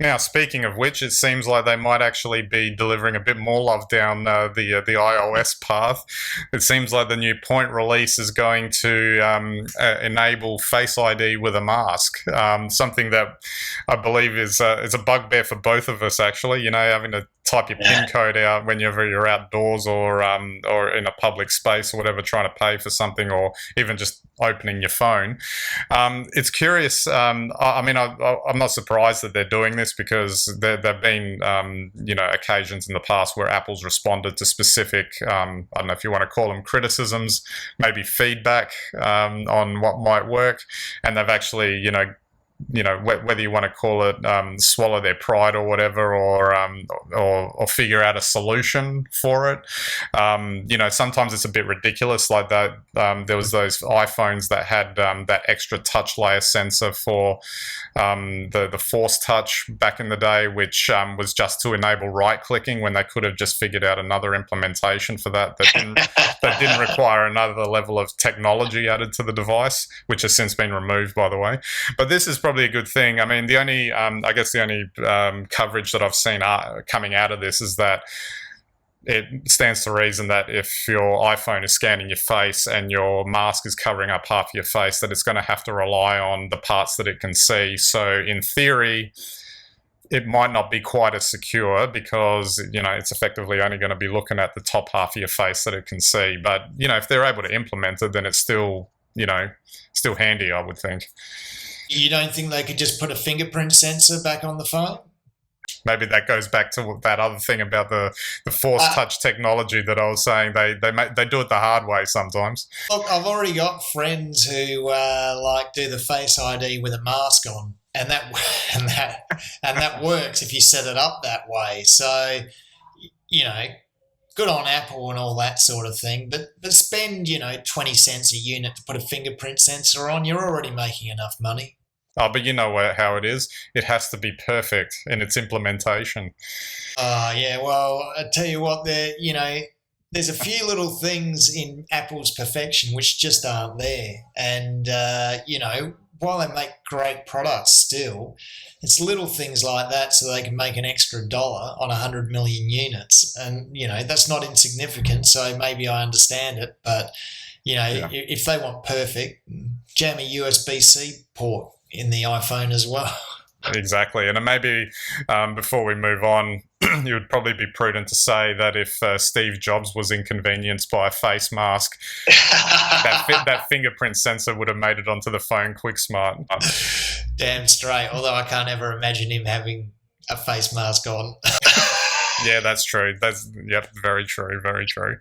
Now, speaking of which, it seems like they might actually be delivering a bit more love down the iOS path. It seems like the new Point release is going to enable Face ID with a mask, something that I believe is a bugbear for both of us, actually. You know, having to type your PIN code out whenever you're outdoors or in a public space or whatever, trying to pay for something, or even just opening your phone. It's curious. I'm not surprised that they're doing this, because there've been occasions in the past where Apple's responded to specific, I don't know if you want to call them criticisms, maybe feedback on what might work, and they've actually whether you want to call it swallow their pride or whatever, or figure out a solution for it. Sometimes it's a bit ridiculous, like that. There was those iPhones that had that extra touch layer sensor for the Force Touch back in the day, which was just to enable right clicking, when they could have just figured out another implementation for that didn't require another level of technology added to the device, which has since been removed, by the way. But this is probably a good thing. I mean, the only coverage that I've seen coming out of this is that it stands to reason that if your iPhone is scanning your face and your mask is covering up half your face, that it's going to have to rely on the parts that it can see. So in theory, it might not be quite as secure, because it's effectively only going to be looking at the top half of your face that it can see. But if they're able to implement it, then it's still handy, I would think. You don't think they could just put a fingerprint sensor back on the phone? Maybe that goes back to that other thing about the Force Touch technology that I was saying. They do it the hard way sometimes. Look, I've already got friends who do the Face ID with a mask on, and that works if you set it up that way. So, good on Apple and all that sort of thing. But spend 20 cents a unit to put a fingerprint sensor on. You're already making enough money. Oh, but you know how it is. It has to be perfect in its implementation. Yeah. Well, I tell you what, there's a few little things in Apple's perfection which just aren't there. And, while they make great products still, it's little things like that so they can make an extra dollar on 100 million units. And, that's not insignificant. So maybe I understand it. But, if they want perfect, jam a USB-C port in the iPhone as well. Exactly. And maybe before we move on, it would probably be prudent to say that if Steve Jobs was inconvenienced by a face mask, that fingerprint sensor would have made it onto the phone quick smart. Damn straight. Although I can't ever imagine him having a face mask on. Yeah, that's true. Very true. Very true.